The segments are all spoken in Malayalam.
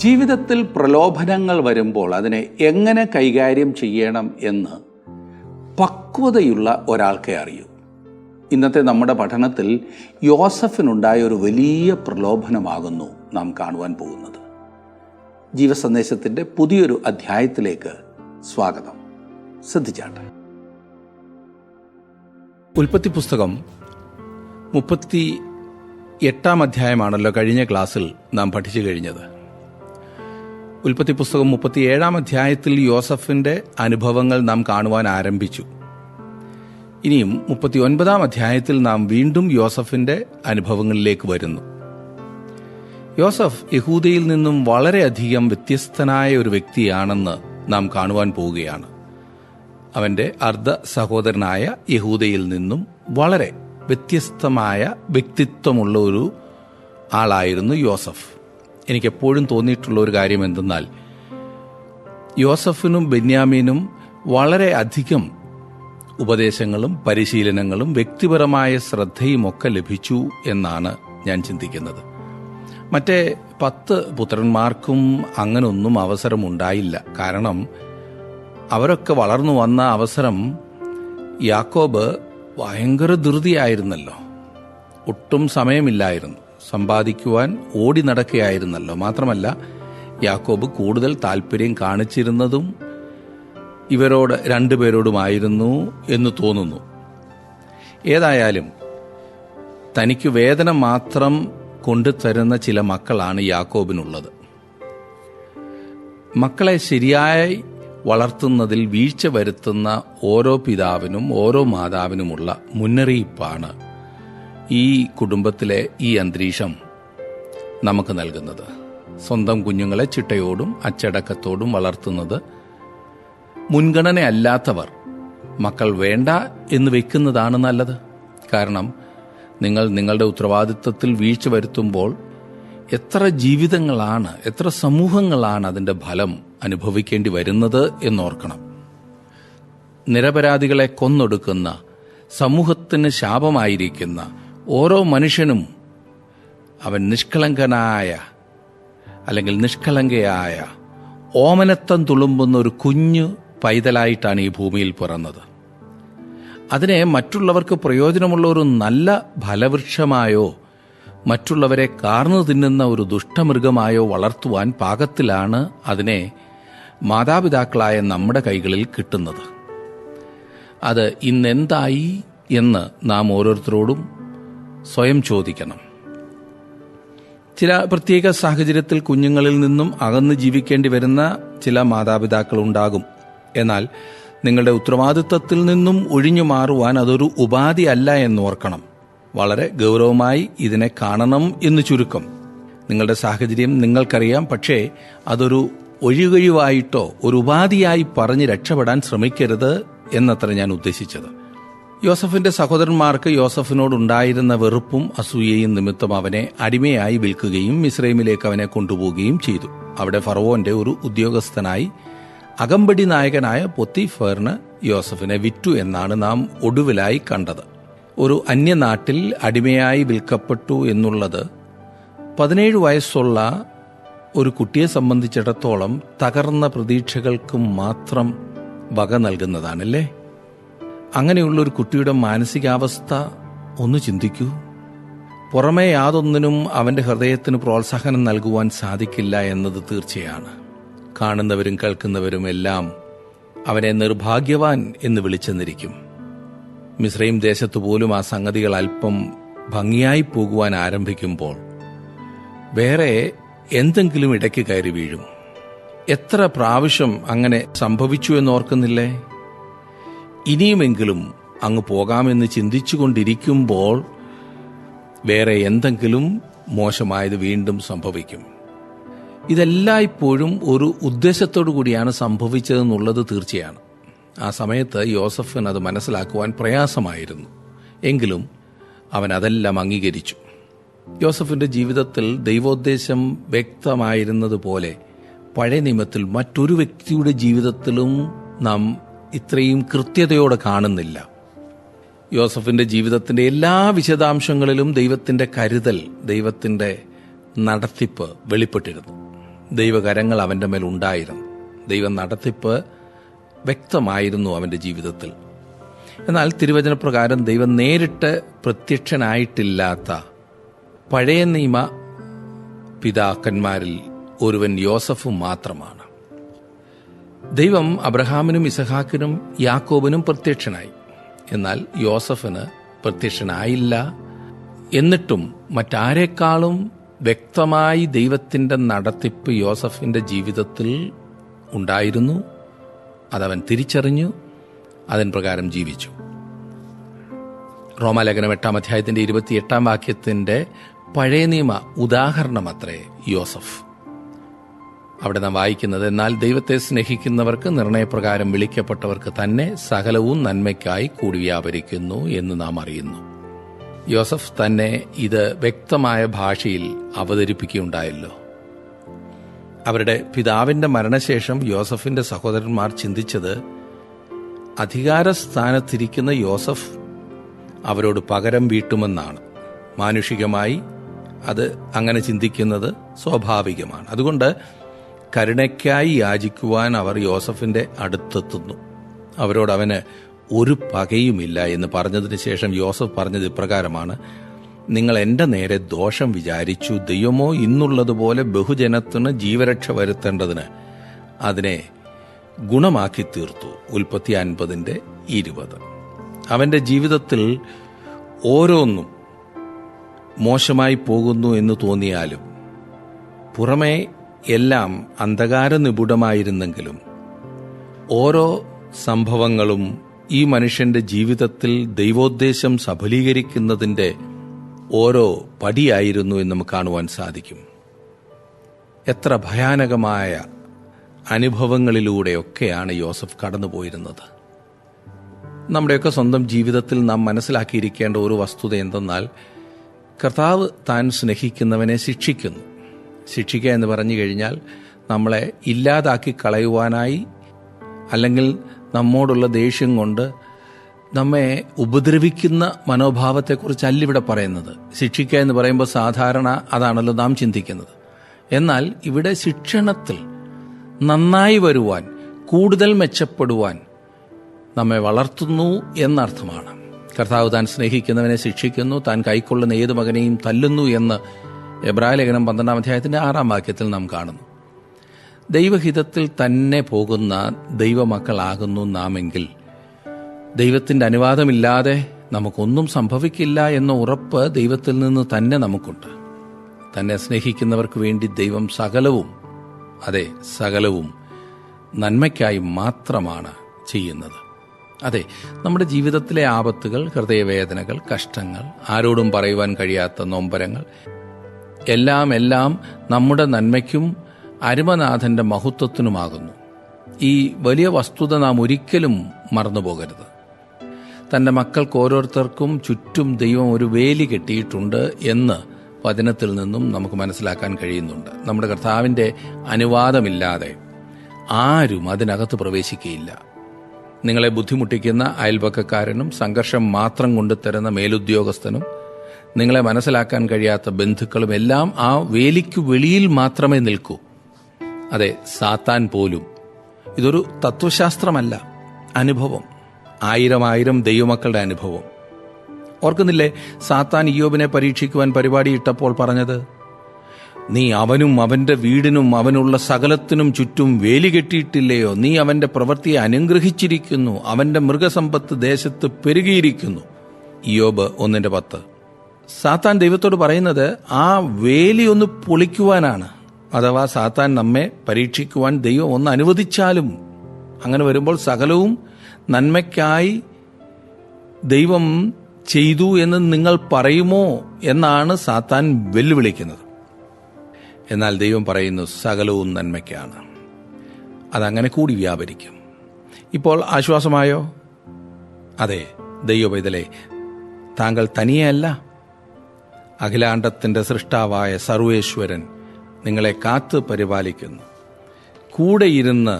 ജീവിതത്തിൽ പ്രലോഭനങ്ങൾ വരുമ്പോൾ അതിനെ എങ്ങനെ കൈകാര്യം ചെയ്യണം എന്ന് പക്വതയുള്ള ഒരാൾക്കേ അറിയൂ. ഇന്നത്തെ നമ്മുടെ പഠനത്തിൽ യോസഫിനുണ്ടായ ഒരു വലിയ പ്രലോഭനമാകുന്നു നാം കാണുവാൻ പോകുന്നത്. ജീവസന്ദേശത്തിൻ്റെ പുതിയൊരു അധ്യായത്തിലേക്ക് സ്വാഗതം. ശ്രദ്ധിച്ചാട്ടെ. ഉൽപ്പത്തി പുസ്തകം 38 അധ്യായമാണല്ലോ കഴിഞ്ഞ ക്ലാസ്സിൽ നാം പഠിച്ചു കഴിഞ്ഞത്. ഉൽപ്പത്തി പുസ്തകം 37 അധ്യായത്തിൽ യോസഫിന്റെ അനുഭവങ്ങൾ നാം കാണുവാൻ ആരംഭിച്ചു. ഇനിയും 39 അധ്യായത്തിൽ നാം വീണ്ടും യോസഫിന്റെ അനുഭവങ്ങളിലേക്ക് വരുന്നു. യോസഫ് യഹൂദയിൽ നിന്നും വളരെയധികം വ്യത്യസ്തനായ ഒരു വ്യക്തിയാണെന്ന് നാം കാണുവാൻ പോവുകയാണ്. അവന്റെ അർദ്ധ സഹോദരനായ യഹൂദയിൽ നിന്നും വളരെ വ്യത്യസ്തമായ വ്യക്തിത്വമുള്ള ഒരു ആളായിരുന്നു യോസഫ്. എനിക്കെപ്പോഴും തോന്നിയിട്ടുള്ള ഒരു കാര്യം എന്തെന്നാൽ, യോസഫിനും ബെന്യാമീനും വളരെ അധികം ഉപദേശങ്ങളും പരിശീലനങ്ങളും വ്യക്തിപരമായ ശ്രദ്ധയുമൊക്കെ ലഭിച്ചു എന്നാണ് ഞാൻ ചിന്തിക്കുന്നത്. മറ്റേ 10 പുത്രന്മാർക്കും അങ്ങനൊന്നും അവസരമുണ്ടായില്ല. കാരണം അവരൊക്കെ വളർന്നു വന്ന അവസരം യാക്കോബ് ഭയങ്കര ധൃതിയായിരുന്നല്ലോ, ഒട്ടും സമയമില്ലായിരുന്നു, സമ്പാദിക്കുവാൻ ഓടി നടക്കുകയായിരുന്നല്ലോ. മാത്രമല്ല, യാക്കോബ് കൂടുതൽ താല്പര്യം കാണിച്ചിരുന്നതും ഇവരോട് 2 പേരോടുമായിരുന്നു എന്ന് തോന്നുന്നു. ഏതായാലും തനിക്ക് വേദന മാത്രം കൊണ്ടുതരുന്ന ചില മക്കളാണ് യാക്കോബിനുള്ളത്. മക്കളെ ശരിയായി വളർത്തുന്നതിൽ വീഴ്ച വരുത്തുന്ന ഓരോ പിതാവിനും ഓരോ മാതാവിനുമുള്ള മുന്നറിയിപ്പാണ് ഈ കുടുംബത്തിലെ ഈ അന്തരീക്ഷം നമുക്ക് നൽകുന്നത്. സ്വന്തം കുഞ്ഞുങ്ങളെ ചിട്ടയോടും അച്ചടക്കത്തോടും വളർത്തുന്നത് മുൻഗണനയല്ലാത്തവർ മക്കൾ വേണ്ട എന്ന് വെക്കുന്നതാണ് നല്ലത്. കാരണം നിങ്ങൾ നിങ്ങളുടെ ഉത്തരവാദിത്വത്തിൽ വീഴ്ച വരുത്തുമ്പോൾ എത്ര ജീവിതങ്ങളാണ്, എത്ര സമൂഹങ്ങളാണ് അതിൻ്റെ ഫലം അനുഭവിക്കേണ്ടി വരുന്നത് എന്നോർക്കണം. നിരപരാധികളെ കൊന്നൊടുക്കുന്ന, സമൂഹത്തിന് ശാപമായിരിക്കുന്ന ഓരോ മനുഷ്യനും അവൻ നിഷ്കളങ്കനായ അല്ലെങ്കിൽ നിഷ്കളങ്കയായ ഓമനത്തം തുളുമ്പുന്ന ഒരു കുഞ്ഞു പൈതലായിട്ടാണ് ഈ ഭൂമിയിൽ പിറന്നത്. അതിനെ മറ്റുള്ളവർക്ക് പ്രയോജനമുള്ള ഒരു നല്ല ഫലവൃക്ഷമായോ മറ്റുള്ളവരെ കാർന്നു തിന്നുന്ന ഒരു ദുഷ്ടമൃഗമായോ വളർത്തുവാൻ പാകത്തിലാണ് അതിനെ മാതാപിതാക്കളായ നമ്മുടെ കൈകളിൽ കിട്ടുന്നത്. അത് ഇന്നെന്തായി എന്ന് നാം ഓരോരുത്തരോടും സ്വയം ചോദിക്കണം. ചില പ്രത്യേക സാഹചര്യത്തിൽ കുഞ്ഞുങ്ങളിൽ നിന്നും അകന്ന് ജീവിക്കേണ്ടി വരുന്ന ചില മാതാപിതാക്കളുണ്ടാകും. എന്നാൽ നിങ്ങളുടെ ഉത്തരവാദിത്വത്തിൽ നിന്നും ഒഴിഞ്ഞു മാറുവാൻ അതൊരു ഉപാധി അല്ല എന്നോർക്കണം. വളരെ ഗൗരവമായി ഇതിനെ കാണണം എന്ന് ചുരുക്കം. നിങ്ങളുടെ സാഹചര്യം നിങ്ങൾക്കറിയാം, പക്ഷേ അതൊരു ഒഴികഴിവായിട്ടോ ഒരു ഉപാധിയായി പറഞ്ഞ് രക്ഷപ്പെടാൻ ശ്രമിക്കരുത് എന്നത്ര ഞാൻ ഉദ്ദേശിച്ചത്. യോസഫിന്റെ സഹോദരന്മാർക്ക് യോസഫിനോടുണ്ടായിരുന്ന വെറുപ്പും അസൂയയും നിമിത്തം അവനെ അടിമയായി വിൽക്കുകയും മിസ്രൈമിലേക്ക് അവനെ കൊണ്ടുപോവുകയും ചെയ്തു. അവിടെ ഫറവോന്റെ ഒരു ഉദ്യോഗസ്ഥനായി അകമ്പടി നായകനായ പൊത്തിഫറിന് യോസഫിനെ വിറ്റു എന്നാണ് നാം ഒടുവിലായി കണ്ടത്. ഒരു അന്യനാട്ടിൽ അടിമയായി വിൽക്കപ്പെട്ടു എന്നുള്ളത് 17 വയസ്സുള്ള ഒരു കുട്ടിയെ സംബന്ധിച്ചിടത്തോളം തകർന്ന പ്രതീക്ഷകൾക്കും മാത്രം വക നൽകുന്നതാണല്ലേ. അങ്ങനെയുള്ള ഒരു കുട്ടിയുടെ മാനസികാവസ്ഥ ഒന്ന് ചിന്തിക്കൂ. പുറമേ യാതൊന്നിനും അവന്റെ ഹൃദയത്തിന് പ്രോത്സാഹനം നൽകുവാൻ സാധിക്കില്ല എന്നത് തീർച്ചയാണ്. കാണുന്നവരും കേൾക്കുന്നവരും എല്ലാം അവനെ നിർഭാഗ്യവാൻ എന്ന് വിളിച്ചെന്നിരിക്കും. മിസ്രൈം ദേശത്തു പോലും ആ സംഗതികൾ അല്പം ഭംഗിയായി പോകുവാൻ ആരംഭിക്കുമ്പോൾ വേറെ എന്തെങ്കിലും ഇടയ്ക്ക് കയറി വീഴും. എത്ര പ്രാവശ്യം അങ്ങനെ സംഭവിച്ചു എന്നോർക്കുന്നില്ലേ? ഇനിയുമെങ്കിലും അങ്ങ് പോകാമെന്ന് ചിന്തിച്ചുകൊണ്ടിരിക്കുമ്പോൾ വേറെ എന്തെങ്കിലും മോശമായത് വീണ്ടും സംഭവിക്കും. ഇതെല്ലായ്പ്പോഴും ഒരു ഉദ്ദേശത്തോടു കൂടിയാണ് സംഭവിച്ചതെന്നുള്ളത് തീർച്ചയാണ്. ആ സമയത്ത് യോസഫിന് അത് മനസ്സിലാക്കുവാൻ പ്രയാസമായിരുന്നു. എങ്കിലും അവൻ അതെല്ലാം അംഗീകരിച്ചു. യോസഫിന്റെ ജീവിതത്തിൽ ദൈവോദ്ദേശം വ്യക്തമായിരുന്നതുപോലെ പഴയ നിയമത്തിൽ മറ്റൊരു വ്യക്തിയുടെ ജീവിതത്തിലും നാം ഇത്രയും കൃത്യതയോടെ കാണുന്നില്ല. യോസഫിന്റെ ജീവിതത്തിന്റെ എല്ലാ വിശദാംശങ്ങളിലും ദൈവത്തിന്റെ കരുതൽ, ദൈവത്തിന്റെ നടത്തിപ്പ് വെളിപ്പെട്ടിരുന്നു. ദൈവകരങ്ങൾ അവൻ്റെ മേൽ ഉണ്ടായിരുന്നു. ദൈവ നടത്തിപ്പ് വ്യക്തമായിരുന്നു അവൻ്റെ ജീവിതത്തിൽ. എന്നാൽ തിരുവചനപ്രകാരം ദൈവം നേരിട്ട് പ്രത്യക്ഷനായിട്ടില്ലാത്ത പഴയ നിയമ പിതാക്കന്മാരിൽ ഒരുവൻ യോസഫും മാത്രമാണ്. ദൈവം അബ്രഹാമിനും ഇസഹാക്കിനും യാക്കോബിനും പ്രത്യക്ഷനായി. എന്നാൽ യോസഫിന് പ്രത്യക്ഷനായില്ല. എന്നിട്ടും മറ്റാരെക്കാളും വ്യക്തമായി ദൈവത്തിൻ്റെ നടത്തിപ്പ് യോസഫിൻ്റെ ജീവിതത്തിൽ ഉണ്ടായിരുന്നു. അതവൻ തിരിച്ചറിഞ്ഞു, അതിൻ പ്രകാരം ജീവിച്ചു. റോമാലേഖനം 8-ാം അധ്യായത്തിന്റെ 28-ാം വാക്യത്തിന്റെ പഴയ നിയമ ഉദാഹരണമത്രേ യോസഫ്. അവിടെ നാം വായിക്കുന്നത്, എന്നാൽ ദൈവത്തെ സ്നേഹിക്കുന്നവർക്ക് നിർണയപ്രകാരം വിളിക്കപ്പെട്ടവർക്ക് തന്നെ സകലവും നന്മയ്ക്കായി കൂടി വ്യാപരിക്കുന്നു എന്ന് നാം അറിയുന്നു. യോസഫ് തന്നെ ഇത് വ്യക്തമായ ഭാഷയിൽ അവതരിപ്പിക്കുകയുണ്ടായല്ലോ. അവരുടെ പിതാവിന്റെ മരണശേഷം യോസഫിന്റെ സഹോദരന്മാർ ചിന്തിച്ചത്, അധികാരസ്ഥാനത്തിരിക്കുന്ന യോസഫ് അവരോട് പകരം വീട്ടുമെന്നാണ്. മാനുഷികമായി അത് അങ്ങനെ ചിന്തിക്കുന്നത് സ്വാഭാവികമാണ്. അതുകൊണ്ട് കരുണയ്ക്കായി യാചിക്കുവാൻ അവർ യോസഫിന്റെ അടുത്തെത്തുന്നു. അവരോട് അവന് ഒരു പകയുമില്ല എന്ന് പറഞ്ഞതിന് ശേഷം യോസഫ് പറഞ്ഞത് ഇപ്രകാരമാണ്, നിങ്ങൾ എൻ്റെ നേരെ ദോഷം വിചാരിച്ചു. ദൈവമോ ഇന്നുള്ളതുപോലെ ബഹുജനത്തിന് ജീവരക്ഷ വരുത്തേണ്ടതിന് അതിനെ ഗുണമാക്കി തീർത്തു. ഉൽപ്പത്തി 50:20. അവൻ്റെ ജീവിതത്തിൽ ഓരോന്നും മോശമായി പോകുന്നു എന്ന് തോന്നിയാലും പുറമേ എല്ലാം അന്ധകാര നിപുടമായിരുന്നെങ്കിലും ഓരോ സംഭവങ്ങളും ഈ മനുഷ്യന്റെ ജീവിതത്തിൽ ദൈവോദ്ദേശം സഫലീകരിക്കുന്നതിൻ്റെ ഓരോ പടിയായിരുന്നു എന്ന് നമുക്ക് കാണുവാൻ സാധിക്കും. എത്ര ഭയാനകമായ അനുഭവങ്ങളിലൂടെയൊക്കെയാണ് യോസഫ് കടന്നുപോയിരുന്നത്. നമ്മുടെയൊക്കെ സ്വന്തം ജീവിതത്തിൽ നാം മനസ്സിലാക്കിയിരിക്കേണ്ട ഒരു വസ്തുത എന്തെന്നാൽ, കർത്താവ് താൻ സ്നേഹിക്കുന്നവനെ ശിക്ഷിക്കുന്നു. ശിക്ഷിക്കുക എന്ന് പറഞ്ഞു കഴിഞ്ഞാൽ നമ്മളെ ഇല്ലാതാക്കി കളയുവാനായി, അല്ലെങ്കിൽ നമ്മോടുള്ള ദേഷ്യം കൊണ്ട് നമ്മെ ഉപദ്രവിക്കുന്ന മനോഭാവത്തെക്കുറിച്ചല്ല ഇവിടെ പറയുന്നത്. ശിക്ഷിക്കുക എന്ന് പറയുമ്പോൾ സാധാരണ അതാണല്ലോ നാം ചിന്തിക്കുന്നത്. എന്നാൽ ഇവിടെ ശിക്ഷണത്തിൽ നന്നായി വരുവാൻ, കൂടുതൽ മെച്ചപ്പെടുവാൻ നമ്മെ വളർത്തുന്നു എന്നർത്ഥമാണ്. കർത്താവ് താൻ സ്നേഹിക്കുന്നവനെ ശിക്ഷിക്കുന്നു, താൻ കൈക്കൊള്ളുന്ന ഏത് മകനെയും തല്ലുന്നു എന്ന് എബ്രായലേഖനം 12-ാം അധ്യായത്തിന്റെ 6-ാം വാക്യത്തിൽ നാം കാണുന്നു. ദൈവഹിതത്തിൽ തന്നെ പോകുന്ന ദൈവമക്കളാകുന്നു നാമെങ്കിൽ ദൈവത്തിന്റെ അനുവാദമില്ലാതെ നമുക്കൊന്നും സംഭവിക്കില്ല എന്ന ഉറപ്പ് ദൈവത്തിൽ നിന്ന് തന്നെ നമുക്കുണ്ട്. തന്നെ സ്നേഹിക്കുന്നവർക്ക് വേണ്ടി ദൈവം സകലവും, അതെ സകലവും നന്മയ്ക്കായി മാത്രമാണ് ചെയ്യുന്നത്. അതെ, നമ്മുടെ ജീവിതത്തിലെ ആപത്തുകൾ, ഹൃദയവേദനകൾ, കഷ്ടങ്ങൾ, ആരോടും പറയുവാൻ കഴിയാത്ത നൊമ്പരങ്ങൾ എല്ലാം നമ്മുടെ നന്മയ്ക്കും അരുമനാഥന്റെ മഹത്വത്തിനുമാകുന്നു. ഈ വലിയ വസ്തുത നാം ഒരിക്കലും മറന്നുപോകരുത്. തന്റെ മക്കൾക്ക് ഓരോരുത്തർക്കും ചുറ്റും ദൈവം ഒരു വേലി കെട്ടിയിട്ടുണ്ട് എന്ന് വചനത്തിൽ നിന്നും നമുക്ക് മനസ്സിലാക്കാൻ കഴിയുന്നുണ്ട്. നമ്മുടെ കർത്താവിന്റെ അനുവാദമില്ലാതെ ആരും അതിനകത്ത് പ്രവേശിക്കുകയില്ല. നിങ്ങളെ ബുദ്ധിമുട്ടിക്കുന്ന അയൽപക്കക്കാരനും സംഘർഷം മാത്രം കൊണ്ടുതരുന്ന മേലുദ്യോഗസ്ഥനും നിങ്ങളെ മനസ്സിലാക്കാൻ കഴിയാത്ത ബന്ധുക്കളും എല്ലാം ആ വേലിക്കു വെളിയിൽ മാത്രമേ നിൽക്കൂ. അതെ, സാത്താൻ പോലും. ഇതൊരു തത്വശാസ്ത്രമല്ല, അനുഭവം. 1000 ദൈവമക്കളുടെ അനുഭവം. ഓർക്കുന്നില്ലേ, സാത്താൻ ഇയ്യോബിനെ പരീക്ഷിക്കുവാൻ പരിപാടിയിട്ടപ്പോൾ പറഞ്ഞത്, നീ അവനും അവന്റെ വീടിനും അവനുള്ള സകലത്തിനും ചുറ്റും വേലി കെട്ടിയിട്ടില്ലയോ? നീ അവന്റെ പ്രവൃത്തിയെ അനുഗ്രഹിച്ചിരിക്കുന്നു, അവന്റെ മൃഗസമ്പത്ത് ദേശത്ത് പെരുകിയിരിക്കുന്നു. ഇയ്യോബ് 1:10. സാത്താൻ ദൈവത്തോട് പറയുന്നത് ആ വേലി ഒന്ന് പൊളിക്കുവാനാണ്. അഥവാ സാത്താൻ നമ്മെ പരീക്ഷിക്കുവാൻ ദൈവം ഒന്ന് അനുവദിച്ചാലും, അങ്ങനെ വരുമ്പോൾ സകലവും നന്മയ്ക്കായി ദൈവം ചെയ്തു എന്ന് നിങ്ങൾ പറയുമോ എന്നാണ് സാത്താൻ വെല്ലുവിളിക്കുന്നത്. എന്നാൽ ദൈവം പറയുന്നു സകലവും നന്മയ്ക്കാണ്, അതങ്ങനെ കൂടി വ്യാപരിക്കും. ഇപ്പോൾ ആശ്വാസമായോ? അതെ ദൈവപൈതലേ, താങ്കൾ തനിയെയല്ല. അഖിലാണ്ടത്തിന്റെ സൃഷ്ടാവായ സർവേശ്വരൻ നിങ്ങളെ കാത്ത് പരിപാലിക്കുന്നു, കൂടെയിരുന്ന്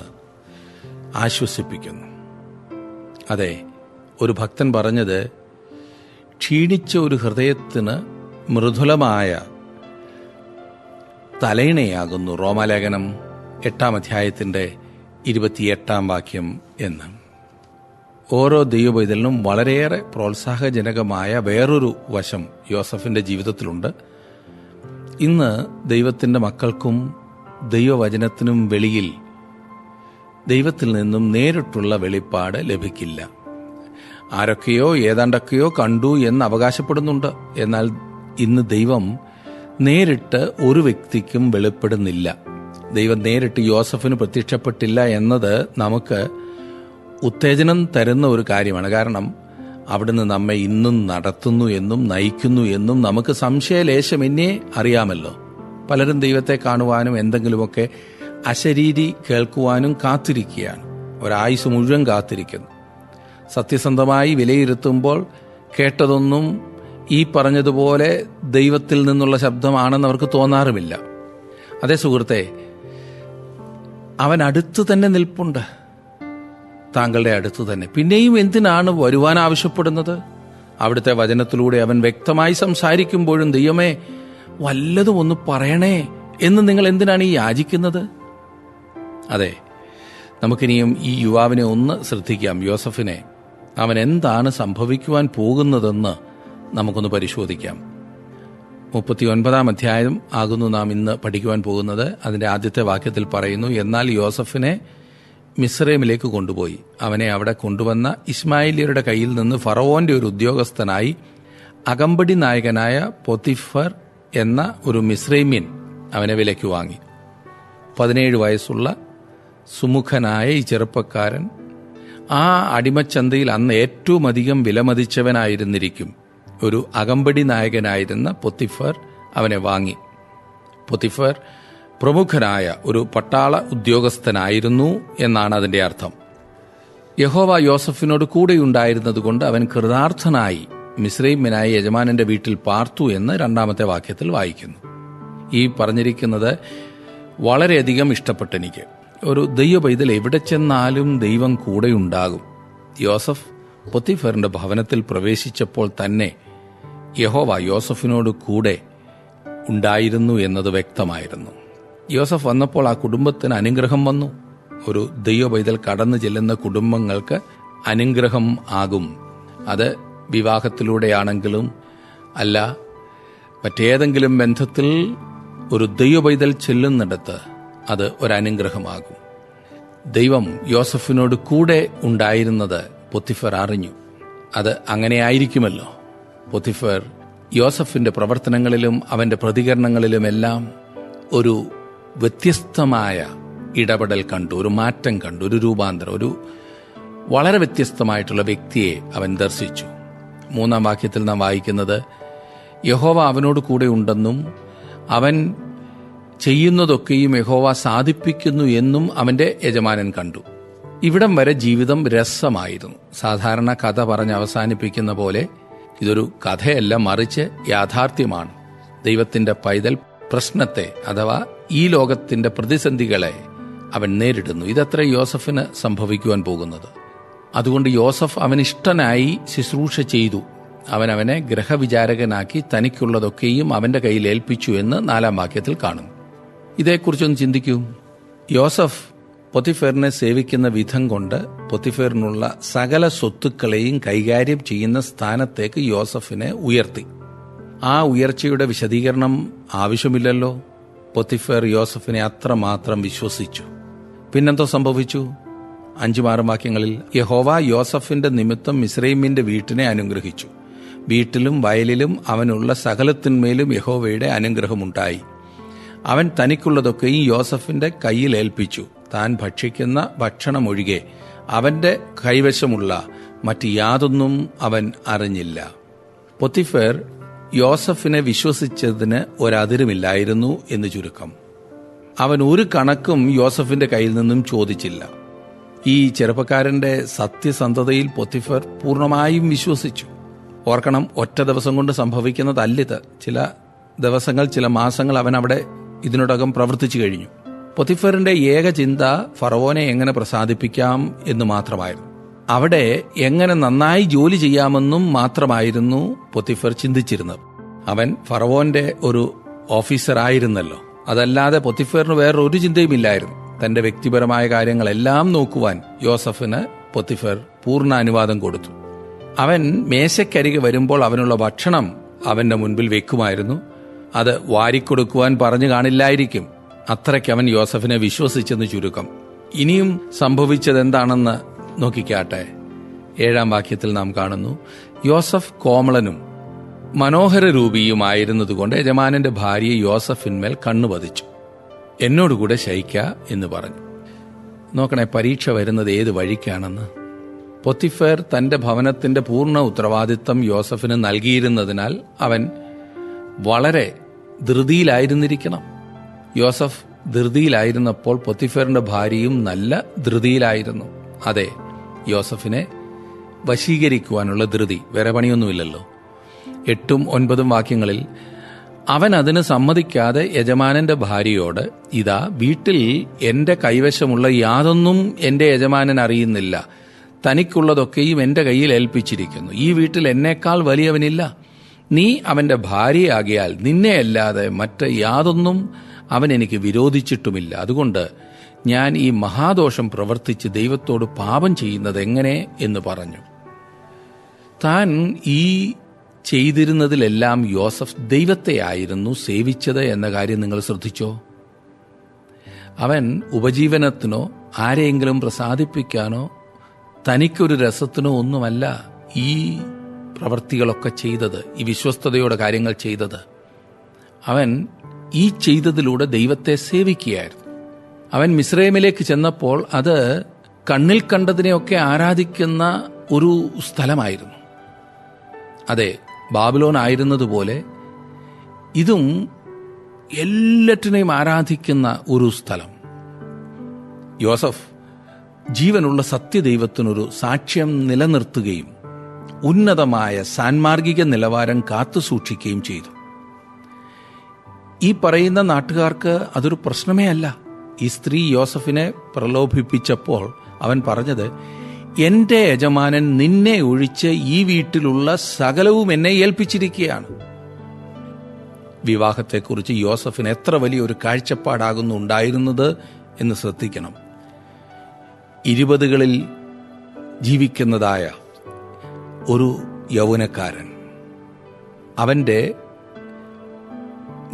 ആശ്വസിപ്പിക്കുന്നു. അതെ, ഒരു ഭക്തൻ പറഞ്ഞത്, ക്ഷീണിച്ച ഒരു ഹൃദയത്തിന് മൃദുലമായ തലയിണയാകുന്നു. റോമാലേഖനം 8-ാം അധ്യായത്തിന്റെ 28-ാം വാക്യം എന്ന്. ഓരോ ദൈവപൈതലിനും വളരെയേറെ പ്രോത്സാഹജനകമായ വേറൊരു വശം യോസഫിന്റെ ജീവിതത്തിലുണ്ട്. ഇന്ന് ദൈവത്തിന്റെ മക്കൾക്കും ദൈവവചനത്തിനും വെളിയിൽ ദൈവത്തിൽ നിന്നും നേരിട്ടുള്ള വെളിപ്പാട് ലഭിക്കില്ല. ആരൊക്കെയോ ഏതാണ്ടൊക്കെയോ കണ്ടു എന്ന് അവകാശപ്പെടുന്നുണ്ട്. എന്നാൽ ഇന്ന് ദൈവം നേരിട്ട് ഒരു വ്യക്തിക്കും വെളിപ്പെടുന്നില്ല. ദൈവം നേരിട്ട് യോസഫിന് പ്രത്യക്ഷപ്പെട്ടില്ല എന്നത് നമുക്ക് ഉത്തേജനം തരുന്ന ഒരു കാര്യമാണ്. കാരണം അവിടുന്ന് നമ്മെ ഇന്നും നടത്തുന്നു എന്നും നയിക്കുന്നു എന്നും നമുക്ക് സംശയലേശമെന്നേ അറിയാമല്ലോ. പലരും ദൈവത്തെ കാണുവാനും എന്തെങ്കിലുമൊക്കെ അശരീരി കേൾക്കുവാനും കാത്തിരിക്കുകയാണ്. ഒരായുസ് മുഴുവൻ കാത്തിരിക്കുന്നു. സത്യസന്ധമായി വിലയിരുത്തുമ്പോൾ കേട്ടതൊന്നും ഈ പറഞ്ഞതുപോലെ ദൈവത്തിൽ നിന്നുള്ള ശബ്ദമാണെന്ന് അവർക്ക് തോന്നാറുമില്ല. അതേ സുഹൃത്തെ, അവൻ അടുത്ത് തന്നെ നിൽപ്പുണ്ട്, താങ്കളുടെ അടുത്ത് തന്നെ. പിന്നെയും എന്തിനാണ് വരുവാൻ ആവശ്യപ്പെടുന്നത്? അവിടുത്തെ വചനത്തിലൂടെ അവൻ വ്യക്തമായി സംസാരിക്കുമ്പോഴും ദൈവമേ വല്ലതും ഒന്ന് പറയണേ എന്ന് നിങ്ങൾ എന്തിനാണ് ഈ യാചിക്കുന്നത്? അതെ, നമുക്കിനിയും ഈ യുവാവിനെ ഒന്ന് ശ്രദ്ധിക്കാം. യോസഫിനെ, അവൻ എന്താണ് സംഭവിക്കുവാൻ പോകുന്നതെന്ന് നമുക്കൊന്ന് പരിശോധിക്കാം. 39-ാം അധ്യായം ആകുന്നു നാം ഇന്ന് പഠിക്കുവാൻ പോകുന്നത്. അതിന്റെ ആദ്യത്തെ വാക്യത്തിൽ പറയുന്നു, എന്നാൽ യോസഫിനെ മിസ്രൈമിലേക്ക് കൊണ്ടുപോയി അവനെ അവിടെ കൊണ്ടുവന്ന ഇസ്മായേല്യരുടെ കയ്യിൽ നിന്ന് ഫറവോന്റെ ഒരു ഉദ്യോഗസ്ഥനായി അകമ്പടി നായകനായ പൊത്തിഫർ എന്ന ഒരു മിസ്രൈമ്യൻ അവനെ വിലയ്ക്ക് വാങ്ങി. 17 വയസ്സുള്ള സുമുഖനായ ഈ ചെറുപ്പക്കാരൻ ആ അടിമച്ചന്തയിൽ അന്ന് ഏറ്റവും അധികം വിലമതിച്ചവനായിരുന്നിരിക്കും. ഒരു അകമ്പടി നായകനായിരുന്ന പൊത്തിഫർ അവനെ വാങ്ങി. പൊത്തിഫർ പ്രമുഖനായ ഒരു പട്ടാള ഉദ്യോഗസ്ഥനായിരുന്നു എന്നാണ് അതിന്റെ അർത്ഥം. യഹോവ യോസഫിനോട് കൂടെയുണ്ടായിരുന്നതുകൊണ്ട് അവൻ കൃതാർത്ഥനായി മിസ്രൈമ്യനായ യജമാനന്റെ വീട്ടിൽ പാർത്തു എന്ന് 2-ാമത്തെ വാക്യത്തിൽ വായിക്കുന്നു. ഈ പറഞ്ഞിരിക്കുന്നത് വളരെയധികം ഇഷ്ടപ്പെട്ടെനിക്ക്. ഒരു ദൈവപൈതൽ എവിടെ ചെന്നാലും ദൈവം കൂടെയുണ്ടാകും. യോസഫ് പൊത്തിഫറിന്റെ ഭവനത്തിൽ പ്രവേശിച്ചപ്പോൾ തന്നെ യഹോവ യോസഫിനോട് കൂടെ ഉണ്ടായിരുന്നു എന്നത് വ്യക്തമായിരുന്നു. യോസഫ് വന്നപ്പോൾ ആ കുടുംബത്തിന് അനുഗ്രഹം വന്നു. ഒരു ദൈവപൈതൽ കടന്നു ചെല്ലുന്ന കുടുംബങ്ങൾക്ക് അനുഗ്രഹം ആകും. അത് വിവാഹത്തിലൂടെയാണെങ്കിലും അല്ല മറ്റേതെങ്കിലും ബന്ധത്തിൽ ഒരു ദൈവപൈതൽ ചെല്ലുന്നിടത്ത് അത് ഒരനുഗ്രഹമാകും. ദൈവം യോസഫിനോട് കൂടെ ഉണ്ടായിരുന്നത് പൊത്തിഫർ അറിഞ്ഞു. അത് അങ്ങനെ ആയിരിക്കുമല്ലോ. പൊത്തിഫർ യോസഫിന്റെ പ്രവർത്തനങ്ങളിലും അവന്റെ പ്രതികരണങ്ങളിലുമെല്ലാം ഒരു വ്യത്യസ്തമായ ഇടപെടൽ കണ്ടു, ഒരു മാറ്റം കണ്ടു, ഒരു രൂപാന്തരം, ഒരു വളരെ വ്യത്യസ്തമായിട്ടുള്ള വ്യക്തിയെ അവൻ ദർശിച്ചു. 3-ാം വാക്യത്തിൽ നാം വായിക്കുന്നത്, യഹോവ അവനോട് കൂടെ ഉണ്ടെന്നും അവൻ ചെയ്യുന്നതൊക്കെയും യഹോവ സാധിപ്പിക്കുന്നു എന്നും അവന്റെ യജമാനൻ കണ്ടു. ഇവിടം വരെ ജീവിതം രസമായിരുന്നു. സാധാരണ കഥ പറഞ്ഞ് അവസാനിപ്പിക്കുന്ന പോലെ ഇതൊരു കഥയല്ല, മറിച്ച് യാഥാർത്ഥ്യമാണ്. ദൈവത്തിന്റെ പൈതൽ പ്രശ്നത്തെ അഥവാ ഈ ലോകത്തിന്റെ പ്രതിസന്ധികളെ അവൻ നേരിടുന്നു. ഇതത്ര യോസഫിന് സംഭവിക്കുവാൻ പോകുന്നത്. അതുകൊണ്ട് യോസഫ് അവനിഷ്ടനായി ശുശ്രൂഷ ചെയ്തു. അവനെ ഗ്രഹവിചാരകനാക്കി തനിക്കുള്ളതൊക്കെയും അവന്റെ കയ്യിൽ ഏൽപ്പിച്ചു എന്ന് 4-ാം വാക്യത്തിൽ കാണും. ഇതേക്കുറിച്ചൊന്ന് ചിന്തിക്കൂ. യോസഫ് പൊത്തിഫറിനെ സേവിക്കുന്ന വിധം കൊണ്ട് പൊത്തിഫറിനുള്ള സകല സ്വത്തുക്കളെയും കൈകാര്യം ചെയ്യുന്ന സ്ഥാനത്തേക്ക് യോസഫിനെ ഉയർത്തി. ആ ഉയർച്ചയുടെ വിശദീകരണം ആവശ്യമില്ലല്ലോ. പൊത്തിഫർ യോസഫിനെ അത്രമാത്രം വിശ്വസിച്ചു. പിന്നെന്തോ സംഭവിച്ചു? 5-6 വാക്യങ്ങളിൽ, യഹോവ യോസഫിന്റെ നിമിത്തം മിസ്രൈമിന്റെ വീട്ടിനെ അനുഗ്രഹിച്ചു. വീട്ടിലും വയലിലും അവനുള്ള സകലത്തിന്മേലും യഹോവയുടെ അനുഗ്രഹമുണ്ടായി. അവൻ തനിക്കുള്ളതൊക്കെയും യോസഫിന്റെ കയ്യിൽ ഏൽപ്പിച്ചു. താൻ ഭക്ഷിക്കുന്ന ഭക്ഷണമൊഴികെ അവന്റെ കൈവശമുള്ള മറ്റ് യാതൊന്നും അവൻ അറിഞ്ഞില്ല. പൊത്തിഫർ യോസഫിനെ വിശ്വസിച്ചതിന് ഒരതിരുമില്ലായിരുന്നു എന്ന് ചുരുക്കം. അവൻ ഒരു കണക്കും യോസഫിന്റെ കയ്യിൽ നിന്നും ചോദിച്ചില്ല. ഈ ചെറുപ്പക്കാരന്റെ സത്യസന്ധതയിൽ പൊത്തിഫർ പൂർണ്ണമായും വിശ്വസിച്ചു. ഓർക്കണം, ഒറ്റ ദിവസം കൊണ്ട് സംഭവിക്കുന്നതല്ലിത്. ചില ദിവസങ്ങൾ, ചില മാസങ്ങൾ അവൻ അവിടെ ഇതിനോടകം പ്രവർത്തിച്ചു കഴിഞ്ഞു. പൊത്തിഫറിന്റെ ഏക ചിന്ത ഫറവോനെ എങ്ങനെ പ്രസാദിപ്പിക്കാം എന്ന് മാത്രമായിരുന്നു. അവിടെ എങ്ങനെ നന്നായി ജോലി ചെയ്യാമെന്നും മാത്രമായിരുന്നു പൊത്തിഫർ ചിന്തിച്ചിരുന്നത്. അവൻ ഫറവോന്റെ ഒരു ഓഫീസർ ആയിരുന്നല്ലോ. അതല്ലാതെ പൊത്തിഫേറിന് വേറൊരു ചിന്തയുമില്ലായിരുന്നു. തന്റെ വ്യക്തിപരമായ കാര്യങ്ങളെല്ലാം നോക്കുവാൻ യോസഫിന് പൊത്തിഫേർ പൂർണ്ണ അനുവാദം കൊടുത്തു. അവൻ മേശയ്ക്കരികെ വരുമ്പോൾ അവനുള്ള ഭക്ഷണം അവന്റെ മുൻപിൽ വെക്കുമായിരുന്നു. അത് വാരിക്കൊടുക്കുവാൻ പറഞ്ഞു കാണില്ലായിരിക്കും. അത്രയ്ക്ക് അവൻ യോസഫിനെ വിശ്വസിച്ചെന്ന് ചുരുക്കം. ഇനിയും സംഭവിച്ചത് എന്താണെന്ന് നോക്കിക്കാട്ടെ. 7-ാം വാക്യത്തിൽ നാം കാണുന്നു, യോസഫ് കോമളനും മനോഹര രൂപിയുമായിരുന്നതുകൊണ്ട് യജമാനന്റെ ഭാര്യ യോസഫിന്മേൽ കണ്ണുപതിച്ചു. എന്നോടുകൂടെ ശയിക്ക എന്ന് പറഞ്ഞു. നോക്കണേ, പരീക്ഷ വരുന്നത് ഏത് വഴിക്കാണെന്ന്. പൊത്തിഫേർ തന്റെ ഭവനത്തിന്റെ പൂർണ്ണ ഉത്തരവാദിത്തം യോസഫിന് നൽകിയിരുന്നതിനാൽ അവൻ വളരെ ധൃതിയിലായിരുന്നിരിക്കണം. യോസഫ് ധൃതിയിലായിരുന്നപ്പോൾ പൊത്തിഫേറിന്റെ ഭാര്യയും നല്ല ധൃതിയിലായിരുന്നു. അതെ, യോസഫിനെ വശീകരിക്കുവാനുള്ള ധൃതി. വേറെ പണിയൊന്നുമില്ലല്ലോ. 8ഉം 9ഉം വാക്യങ്ങളിൽ അവൻ അതിന് സമ്മതിക്കാതെ യജമാനന്റെ ഭാര്യയോട്, ഇതാ വീട്ടിൽ എന്റെ കൈവശമുള്ള യാതൊന്നും എന്റെ യജമാനൻ അറിയുന്നില്ല. തനിക്കുള്ളതൊക്കെയും എന്റെ കയ്യിൽ ഏൽപ്പിച്ചിരിക്കുന്നു. ഈ വീട്ടിൽ എന്നേക്കാൾ വലിയവനില്ല. നീ അവന്റെ ഭാര്യയാകിയാൽ നിന്നെയല്ലാതെ മറ്റ് യാതൊന്നും അവൻ എനിക്ക് വിരോധിച്ചിട്ടുമില്ല. അതുകൊണ്ട് ഞാൻ ഈ മഹാദോഷം പ്രവർത്തിച്ച് ദൈവത്തോട് പാപം ചെയ്യുന്നത് എങ്ങനെ എന്ന് പറഞ്ഞു. താൻ ഈ ചെയ്തിരുന്നതിലെല്ലാം യോസഫ് ദൈവത്തെയായിരുന്നു സേവിച്ചത് എന്ന കാര്യം നിങ്ങൾ ശ്രദ്ധിച്ചോ? അവൻ ഉപജീവനത്തിനോ ആരെയെങ്കിലും പ്രസാദിപ്പിക്കാനോ തനിക്കൊരു രസത്തിനോ ഒന്നുമല്ല ഈ പ്രവർത്തികളൊക്കെ ചെയ്തത്, ഈ വിശ്വസ്തയോടെ കാര്യങ്ങൾ ചെയ്തത്. അവൻ ഈ ചെയ്തതിലൂടെ ദൈവത്തെ സേവിക്കുകയായിരുന്നു. അവൻ മിസ്രൈമിലേക്ക് ചെന്നപ്പോൾ അത് കണ്ണിൽ കണ്ടതിനെയൊക്കെ ആരാധിക്കുന്ന ഒരു സ്ഥലമായിരുന്നു. അതെ, ബാബിലോൺ ആയിരുന്നതുപോലെ ഇതും എല്ലാറ്റിനെയും ആരാധിക്കുന്ന ഒരു സ്ഥലം. യോസഫ് ജീവനുള്ള സത്യദൈവത്തിനൊരു സാക്ഷ്യം നിലനിർത്തുകയും ഉന്നതമായ സാൻമാർഗിക നിലവാരം കാത്തുസൂക്ഷിക്കുകയും ചെയ്തു. ഈ പറയുന്ന നാട്ടുകാർക്ക് അതൊരു പ്രശ്നമേ അല്ല. ഈ സ്ത്രീ യോസഫിനെ പ്രലോഭിപ്പിച്ചപ്പോൾ അവൻ പറഞ്ഞത്, എന്റെ യജമാനൻ നിന്നെ ഒഴിച്ച് ഈ വീട്ടിലുള്ള സകലവും എന്നെ ഏൽപ്പിച്ചിരിക്കുകയാണ്. വിവാഹത്തെക്കുറിച്ച് യോസഫിന് എത്ര വലിയൊരു കാഴ്ചപ്പാടാകുന്നു ഉണ്ടായിരുന്നത് എന്ന് ശ്രദ്ധിക്കണം. 20കളിൽ ജീവിക്കുന്നതായ ഒരു യൗവനക്കാരൻ, അവന്റെ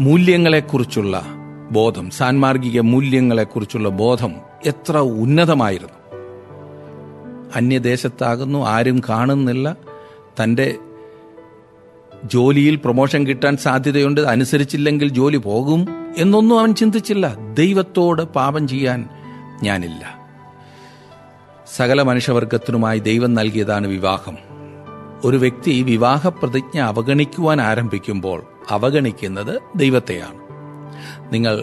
മൂല്യങ്ങളെക്കുറിച്ചുള്ള ബോധം, സാൻമാർഗിക മൂല്യങ്ങളെക്കുറിച്ചുള്ള ബോധം എത്ര ഉന്നതമായിരുന്നു. അന്യദേശത്താകുന്നു, ആരും കാണുന്നില്ല, തൻ്റെ ജോലിയിൽ പ്രൊമോഷൻ കിട്ടാൻ സാധ്യതയുണ്ട്, അനുസരിച്ചില്ലെങ്കിൽ ജോലി പോകും എന്നൊന്നും അവൻ ചിന്തിച്ചില്ല. ദൈവത്തോട് പാപം ചെയ്യാൻ ഞാനില്ല. സകല മനുഷ്യവർഗത്തിനുമായി ദൈവം നൽകിയതാണ് വിവാഹം. ഒരു വ്യക്തി വിവാഹ പ്രതിജ്ഞ അവഗണിക്കുവാൻ ആരംഭിക്കുമ്പോൾ അവഗണിക്കുന്നത് ദൈവത്തെയാണ്. നിങ്ങൾ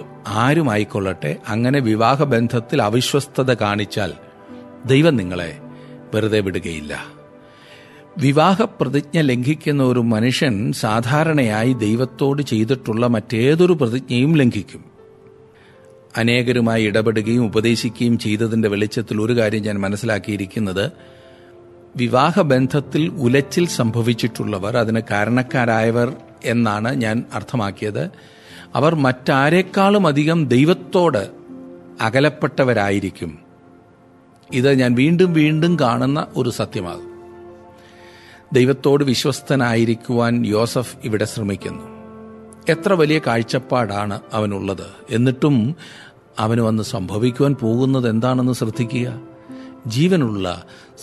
ആരുമായിക്കൊള്ളട്ടെ, അങ്ങനെ വിവാഹബന്ധത്തിൽ അവിശ്വസ്തത കാണിച്ചാൽ ദൈവം നിങ്ങളെ വെറുതെ വിടുകയില്ല. വിവാഹ പ്രതിജ്ഞ ലംഘിക്കുന്ന ഒരു മനുഷ്യൻ സാധാരണയായി ദൈവത്തോട് ചെയ്തിട്ടുള്ള മറ്റേതൊരു പ്രതിജ്ഞയും ലംഘിക്കും. അനേകരുമായി ഇടപെടുകയും ഉപദേശിക്കുകയും ചെയ്തതിൻ്റെ വെളിച്ചത്തിൽ ഒരു കാര്യം ഞാൻ മനസ്സിലാക്കിയിരിക്കുന്നത്, വിവാഹബന്ധത്തിൽ ഉലച്ചിൽ സംഭവിച്ചിട്ടുള്ളവർ, അതിന് കാരണക്കാരായവർ എന്നാണ് ഞാൻ അർത്ഥമാക്കിയത്, അവർ മറ്റാരേക്കാളും അധികം ദൈവത്തോട് അകലപ്പെട്ടവരായിരിക്കും. ഇത് ഞാൻ വീണ്ടും വീണ്ടും കാണുന്ന ഒരു സത്യമാകും. ദൈവത്തോട് വിശ്വസ്തനായിരിക്കുവാൻ യോസഫ് ഇവിടെ ശ്രമിക്കുന്നു. എത്ര വലിയ കാഴ്ചപ്പാടാണ് അവനുള്ളത്. എന്നിട്ടും അവന് വന്ന് സംഭവിക്കുവാൻ പോകുന്നത് എന്താണെന്ന് ശ്രദ്ധിക്കുക. ജീവനുള്ള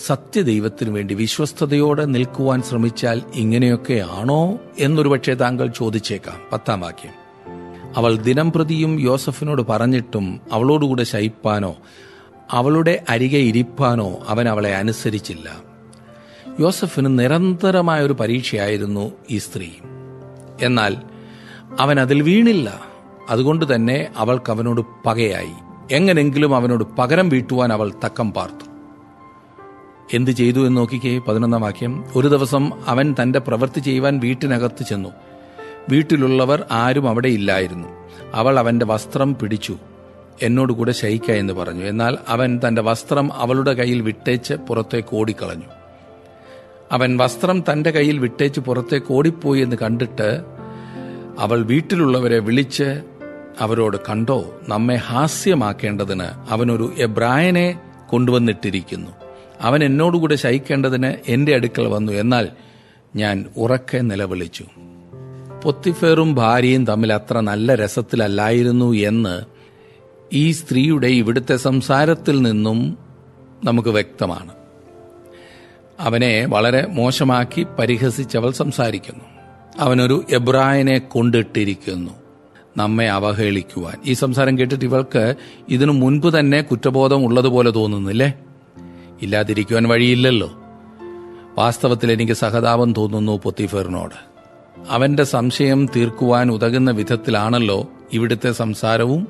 സത്യദൈവത്തിനു വേണ്ടി വിശ്വസ്തയോടെ നിൽക്കുവാൻ ശ്രമിച്ചാൽ ഇങ്ങനെയൊക്കെയാണോ എന്നൊരു പക്ഷേ താങ്കൾ ചോദിച്ചേക്കാം. 10-ാം വാക്യം, അവൾ ദിനം പ്രതിയും യോസഫിനോട് പറഞ്ഞിട്ടും അവളോടുകൂടെ ശയിപ്പാനോ അവളുടെ അരികെ ഇരിപ്പാനോ അവൻ അവളെ അനുസരിച്ചില്ല. യോസഫിന് നിരന്തരമായൊരു പരീക്ഷയായിരുന്നു ഈ സ്ത്രീ. എന്നാൽ അവൻ അതിൽ വീണില്ല. അതുകൊണ്ട് തന്നെ അവൾക്ക് അവനോട് പകയായി. എങ്ങനെങ്കിലും അവനോട് പകരം വീട്ടുവാൻ അവൾ തക്കം പാർത്തു. എന്ത് ചെയ്തു എന്ന് നോക്കിക്കേ. 11-ാം വാക്യം, ഒരു ദിവസം അവൻ തന്റെ പ്രവൃത്തി ചെയ്യുവാൻ വീട്ടിനകത്ത് ചെന്നു. വീട്ടിലുള്ളവർ ആരും അവിടെ ഇല്ലായിരുന്നു. അവൾ അവന്റെ വസ്ത്രം പിടിച്ചു, എന്നോടുകൂടെ ശയിക്ക എന്ന് പറഞ്ഞു. എന്നാൽ അവൻ തന്റെ വസ്ത്രം അവളുടെ കയ്യിൽ വിട്ടേച്ച് പുറത്തേക്ക് ഓടിക്കളഞ്ഞു. അവൻ വസ്ത്രം തന്റെ കയ്യിൽ വിട്ടേച്ച് പുറത്തേക്ക് ഓടിപ്പോയി എന്ന് കണ്ടിട്ട് അവൾ വീട്ടിലുള്ളവരെ വിളിച്ച് അവരോട്, കണ്ടോ, നമ്മെ ഹാസ്യമാക്കേണ്ടതിന് അവനൊരു എബ്രായനെ കൊണ്ടുവന്നിട്ടിരിക്കുന്നു. അവൻ എന്നോടുകൂടെ ശയിക്കേണ്ടതിന് എൻ്റെ അടുക്കൽ വന്നു. എന്നാൽ ഞാൻ ഉറക്കെ നിലവിളിച്ചു. പൊത്തിഫേറും ഭാര്യയും തമ്മിൽ അത്ര നല്ല രസത്തിലല്ലായിരുന്നു എന്ന് ഈ സ്ത്രീയുടെ ഇവിടുത്തെ സംസാരത്തിൽ നിന്നും നമുക്ക് വ്യക്തമാണ്. അവനെ വളരെ മോശമാക്കി പരിഹസിച്ചവൾ സംസാരിക്കുന്നു. അവനൊരു എബ്രായനെ കൊണ്ടിട്ടിരിക്കുന്നു നമ്മെ അവഹേളിക്കുവാൻ. ഈ സംസാരം കേട്ടിട്ട് ഇവൾക്ക് ഇതിനു മുൻപ് തന്നെ കുറ്റബോധം ഉള്ളതുപോലെ തോന്നുന്നില്ലേ? ഇല്ലാതിരിക്കുവാൻ വഴിയില്ലല്ലോ. വാസ്തവത്തിൽ എനിക്ക് സഹതാപം തോന്നുന്നു പൊത്തിഫേറിനോട്. അവന്റെ സംശയം തീർക്കുവാൻ ഉതകുന്ന വിധത്തിലാണല്ലോ ഇവിടുത്തെ സംസാരവും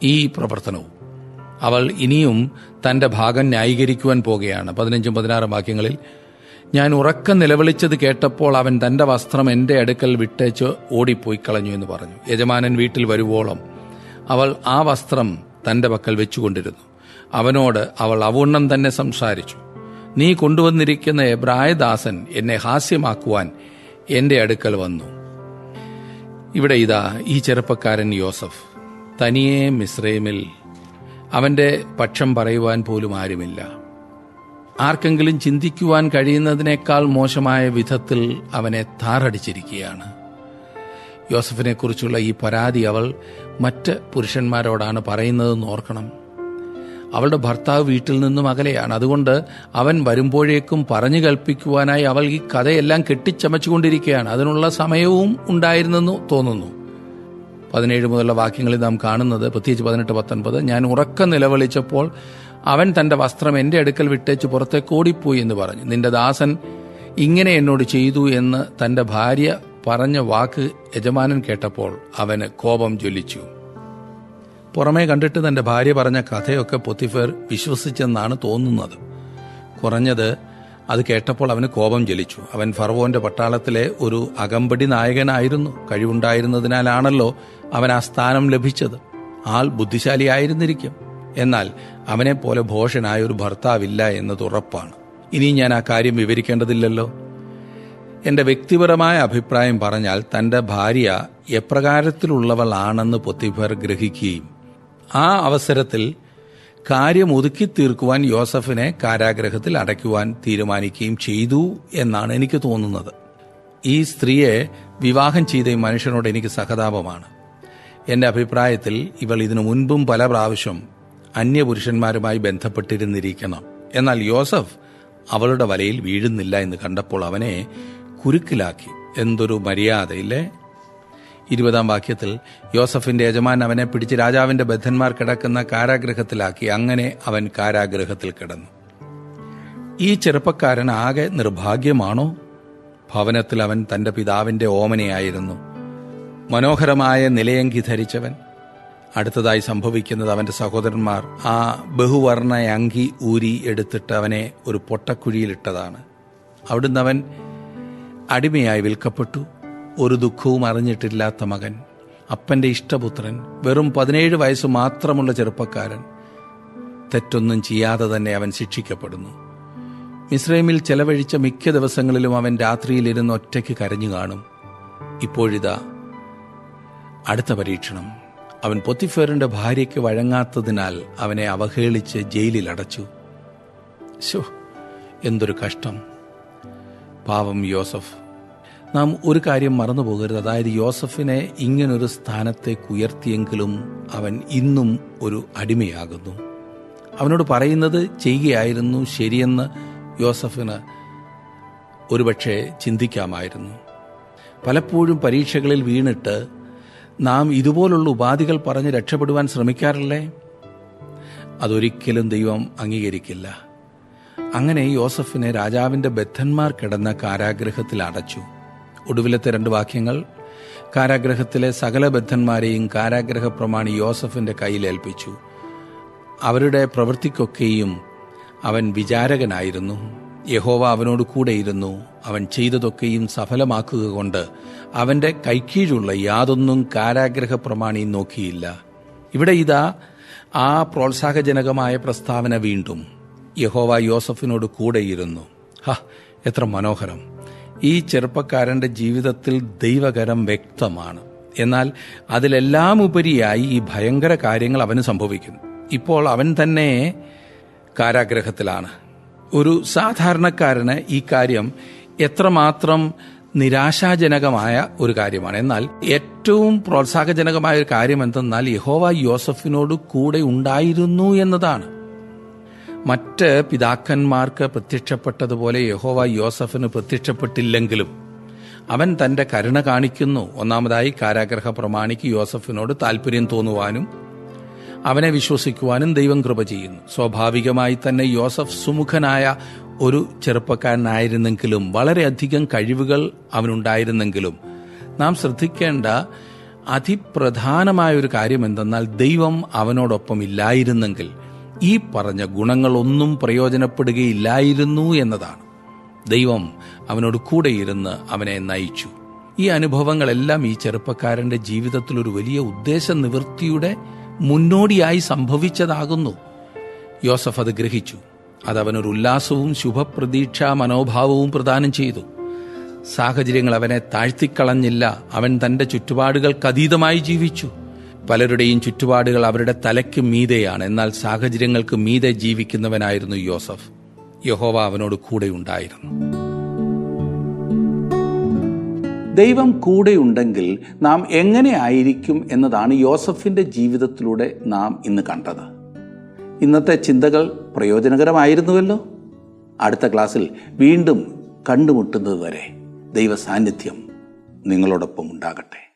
ഈ പ്രവർത്തനവും. അവൾ ഇനിയും തന്റെ ഭാഗം ന്യായീകരിക്കുവാൻ പോകുകയാണ്. 15-16 വാക്യങ്ങളിൽ, ഞാൻ ഉറക്കം നിലവിളിച്ചത് കേട്ടപ്പോൾ അവൻ തന്റെ വസ്ത്രം എന്റെ അടുക്കൽ വിട്ടേച്ച് ഓടിപ്പോയി കളഞ്ഞു എന്ന് പറഞ്ഞു. യജമാനൻ വീട്ടിൽ വരുവോളം അവൾ ആ വസ്ത്രം തന്റെ പക്കൽ വെച്ചുകൊണ്ടിരുന്നു. അവനോട് അവൾ അവണ്ണം തന്നെ സംസാരിച്ചു. നീ കൊണ്ടുവന്നിരിക്കുന്ന എബ്രായദാസൻ എന്നെ ഹാസ്യമാക്കുവാൻ എന്റെ അടുക്കൽ വന്നു. ഇവിടെ ഇതാ ഈ ചെറുപ്പക്കാരൻ യോസഫ് തനിയെ മിസ്രൈമിൽ. അവന്റെ പക്ഷം പറയുവാൻ പോലും ആരുമില്ല. ആർക്കെങ്കിലും ചിന്തിക്കുവാൻ കഴിയുന്നതിനേക്കാൾ മോശമായ വിധത്തിൽ അവനെ താറടിച്ചിരിക്കുകയാണ്. യോസഫിനെക്കുറിച്ചുള്ള ഈ പരാതി അവൾ മറ്റ് പുരുഷന്മാരോടാണ് പറയുന്നതെന്ന് ഓർക്കണം. അവളുടെ ഭർത്താവ് വീട്ടിൽ നിന്നും അകലെയാണ്. അതുകൊണ്ട് അവൻ വരുമ്പോഴേക്കും പറഞ്ഞു കൽപ്പിക്കുവാനായി അവൾ ഈ കഥയെല്ലാം കെട്ടിച്ചമച്ചുകൊണ്ടിരിക്കുകയാണ്. അതിനുള്ള സമയവും ഉണ്ടായിരുന്നെന്ന് തോന്നുന്നു. 17 മുതലുള്ള വാക്യങ്ങളിൽ നാം കാണുന്നത്, പ്രത്യേകിച്ച് 18-19, ഞാൻ ഉറക്കം നിലവിളിച്ചപ്പോൾ അവൻ തന്റെ വസ്ത്രം എന്റെ അടുക്കൽ വിട്ടേച്ച് പുറത്തേക്ക് ഓടിപ്പോയി എന്ന് പറഞ്ഞു. നിന്റെ ദാസൻ ഇങ്ങനെ എന്നോട് ചെയ്തു എന്ന് തന്റെ ഭാര്യ പറഞ്ഞ വാക്ക് യജമാനൻ കേട്ടപ്പോൾ അവന് കോപം ജ്വലിച്ചു. പുറമേ കണ്ടിട്ട് തന്റെ ഭാര്യ പറഞ്ഞ കഥയൊക്കെ പൊത്തിഫേർ വിശ്വസിച്ചെന്നാണ് തോന്നുന്നത്. കുറഞ്ഞത് അത് കേട്ടപ്പോൾ അവന് കോപം ജ്വലിച്ചു. അവൻ ഫറവോന്റെ പട്ടാളത്തിലെ ഒരു അകമ്പടി നായകനായിരുന്നു. കഴിവുണ്ടായിരുന്നതിനാലാണല്ലോ അവൻ ആ സ്ഥാനം ലഭിച്ചത്. ആൾ ബുദ്ധിശാലിയായിരുന്നിരിക്കും. എന്നാൽ അവനെപ്പോലെ ഭോഷനായ ഒരു ഭർത്താവില്ല എന്നത് ഉറപ്പാണ്. ഇനി ഞാൻ ആ കാര്യം വിവരിക്കേണ്ടതില്ലല്ലോ. എന്റെ വ്യക്തിപരമായ അഭിപ്രായം പറഞ്ഞാൽ തന്റെ ഭാര്യ എപ്രകാരത്തിലുള്ളവളാണെന്ന് പൊത്തിഫേർ ഗ്രഹിക്കുകയും ആ അവസരത്തിൽ കാര്യം ഒതുക്കി തീർക്കുവാൻ യോസഫിനെ കാരാഗ്രഹത്തിൽ അടയ്ക്കുവാൻ തീരുമാനിക്കുകയും ചെയ്തു എന്നാണ് എനിക്ക് തോന്നുന്നത്. ഈ സ്ത്രീയെ വിവാഹം ചെയ്ത ഈ മനുഷ്യനോട് എനിക്ക് സഹതാപമാണ്. എന്റെ അഭിപ്രായത്തിൽ ഇവൾ ഇതിനു മുൻപും പല പ്രാവശ്യം അന്യപുരുഷന്മാരുമായി ബന്ധപ്പെട്ടിരുന്നിരിക്കണം. എന്നാൽ യോസഫ് അവളുടെ വലയിൽ വീഴുന്നില്ല എന്ന് കണ്ടപ്പോൾ അവനെ കുരുക്കിലാക്കി. എന്തൊരു മര്യാദയില്ലേ! 20 വാക്യത്തിൽ, യോസഫിന്റെ യജമാൻ അവനെ പിടിച്ച് രാജാവിന്റെ ബദ്ധന്മാർ കിടക്കുന്ന കാരാഗ്രഹത്തിലാക്കി. അങ്ങനെ അവൻ കാരാഗ്രഹത്തിൽ കിടന്നു. ഈ ചെറുപ്പക്കാരൻ ആകെ നിർഭാഗ്യമാണോ? ഭവനത്തിൽ അവൻ തന്റെ പിതാവിന്റെ ഓമനയായിരുന്നു, മനോഹരമായ നിലയങ്കി ധരിച്ചവൻ. അടുത്തതായി സംഭവിക്കുന്നത്, അവന്റെ സഹോദരന്മാർ ആ ബഹുവർണ്ണ അങ്കി ഊരി എടുത്തിട്ട് അവനെ ഒരു പൊട്ടക്കുഴിയിലിട്ടതാണ്. അവിടുന്ന് അവൻ അടിമയായി വിൽക്കപ്പെട്ടു. ഒരു ദുഃഖവും അറിഞ്ഞിട്ടില്ലാത്ത മകൻ, അപ്പന്റെ ഇഷ്ടപുത്രൻ, വെറും 17 വയസ്സ് മാത്രമുള്ള ചെറുപ്പക്കാരൻ. തെറ്റൊന്നും ചെയ്യാതെ തന്നെ അവൻ ശിക്ഷിക്കപ്പെടുന്നു. മിസ്രൈമിൽ ചെലവഴിച്ച മിക്ക ദിവസങ്ങളിലും അവൻ രാത്രിയിലിരുന്ന് ഒറ്റയ്ക്ക് കരഞ്ഞു കാണും. ഇപ്പോഴിതാ അടുത്ത പരീക്ഷണം. അവൻ പൊത്തിഫേറിന്റെ ഭാര്യയ്ക്ക് വഴങ്ങാത്തതിനാൽ അവനെ അവഹേളിച്ച് ജയിലിൽ അടച്ചു. എന്തൊരു കഷ്ടം! പാവം യോസഫ്. നാം ഒരു കാര്യം മറന്നു പോകരുത്. അതായത്, യോസഫിനെ ഇങ്ങനൊരു സ്ഥാനത്തേക്ക് ഉയർത്തിയെങ്കിലും അവൻ ഇന്നും ഒരു അടിമയാകുന്നു. അവനോട് പറയുന്നത് ചെയ്യുകയായിരുന്നു ശരിയെന്ന് യോസഫിന് ഒരുപക്ഷെ ചിന്തിക്കാമായിരുന്നു. പലപ്പോഴും പരീക്ഷകളിൽ വീണിട്ട് നാം ഇതുപോലുള്ള ഉപാധികൾ പറഞ്ഞ് രക്ഷപ്പെടുവാൻ ശ്രമിക്കാറില്ലേ? അതൊരിക്കലും ദൈവം അംഗീകരിക്കില്ല. അങ്ങനെ യോസഫിനെ രാജാവിന്റെ ബദ്ധന്മാർ കിടന്ന കാരാഗ്രഹത്തിൽ അടച്ചു. ഒടുവിലത്തെ 2 വാക്യങ്ങൾ, കാരാഗ്രഹത്തിലെ സകല ബദ്ധന്മാരെയും കാരാഗ്രഹ പ്രമാണി യോസഫിന്റെ കയ്യിലേൽപ്പിച്ചു. അവരുടെ പ്രവൃത്തിക്കൊക്കെയും അവൻ വിചാരകനായിരുന്നു. യഹോവ അവനോട് കൂടെയിരുന്നു. അവൻ ചെയ്തതൊക്കെയും സഫലമാക്കുക കൊണ്ട് അവന്റെ കൈക്കീഴുള്ള യാതൊന്നും കാരാഗ്രഹ പ്രമാണി നോക്കിയില്ല. ഇവിടെ ഇതാ ആ പ്രോത്സാഹജനകമായ പ്രസ്താവന വീണ്ടും. യഹോവ യോസഫിനോട് കൂടെയിരുന്നു. എത്ര മനോഹരം! ഈ ചെറുപ്പക്കാരന്റെ ജീവിതത്തിൽ ദൈവകരം വ്യക്തമാണ്. എന്നാൽ അതിലെല്ലാം ഉപരിയായി ഈ ഭയങ്കര കാര്യങ്ങൾ അവന് സംഭവിക്കുന്നു. ഇപ്പോൾ അവൻ തന്നെ കാരാഗ്രഹത്തിലാണ്. ഒരു സാധാരണക്കാരന് ഈ കാര്യം എത്രമാത്രം നിരാശാജനകമായ ഒരു കാര്യമാണ്. എന്നാൽ ഏറ്റവും പ്രോത്സാഹജനകമായ ഒരു കാര്യം എന്തെന്നാൽ യഹോവ യോസഫിനോട് കൂടെ ഉണ്ടായിരുന്നു എന്നതാണ്. മറ്റ് പിതാക്കന്മാർക്ക് പ്രത്യക്ഷപ്പെട്ടതുപോലെ യഹോവ യോസഫിന് പ്രത്യക്ഷപ്പെട്ടില്ലെങ്കിലും അവൻ തന്റെ കരുണ കാണിക്കുന്നു. ഒന്നാമതായി കാരാഗ്രഹ പ്രമാണിക്ക് യോസഫിനോട് താല്പര്യം തോന്നുവാനും അവനെ വിശ്വസിക്കുവാനും ദൈവം കൃപ ചെയ്യുന്നു. സ്വാഭാവികമായി തന്നെ യോസഫ് സുമുഖനായ ഒരു ചെറുപ്പക്കാരനായിരുന്നെങ്കിലും വളരെയധികം കഴിവുകൾ അവനുണ്ടായിരുന്നെങ്കിലും നാം ശ്രദ്ധിക്കേണ്ട അതിപ്രധാനമായ ഒരു കാര്യം എന്തെന്നാൽ ദൈവം അവനോടൊപ്പം ഇല്ലായിരുന്നെങ്കിൽ ഈ പറഞ്ഞ ഗുണങ്ങളൊന്നും പ്രയോജനപ്പെടുകയില്ലായിരുന്നു എന്നതാണ്. ദൈവം അവനോട് കൂടെയിരുന്ന് അവനെ നയിച്ചു. ഈ അനുഭവങ്ങളെല്ലാം ഈ ചെറുപ്പക്കാരന്റെ ജീവിതത്തിൽ ഒരു വലിയ ഉദ്ദേശ നിവൃത്തിയുടെ മുന്നോടിയായി സംഭവിച്ചതാകുന്നു. യോസഫ് അത് ഗ്രഹിച്ചു. അതവനൊരു ഉല്ലാസവും ശുഭപ്രതീക്ഷാ മനോഭാവവും പ്രദാനം ചെയ്തു. സാഹചര്യങ്ങൾ അവനെ താഴ്ത്തിക്കളഞ്ഞില്ല. അവൻ തന്റെ ചുറ്റുപാടുകൾക്കതീതമായി ജീവിച്ചു. പലരുടെയും ചുറ്റുപാടുകൾ അവരുടെ തലയ്ക്ക് മീതെയാണ്. എന്നാൽ സാഹചര്യങ്ങൾക്ക് മീതെ ജീവിക്കുന്നവനായിരുന്നു യോസഫ്. യഹോവ അവനോട് കൂടെ ഉണ്ടായിരുന്നു. ദൈവം കൂടെയുണ്ടെങ്കിൽ നാം എങ്ങനെ ആയിരിക്കും എന്നതാണ് യോസഫിൻ്റെ ജീവിതത്തിലൂടെ നാം ഇന്ന് കണ്ടത്. ഇന്നത്തെ ചിന്തകൾ പ്രയോജനകരമായിരുന്നുവല്ലോ. അടുത്ത ക്ലാസ്സിൽ വീണ്ടും കണ്ടുമുട്ടുന്നത് വരെ ദൈവ സാന്നിധ്യം നിങ്ങളോടൊപ്പം ഉണ്ടാകട്ടെ.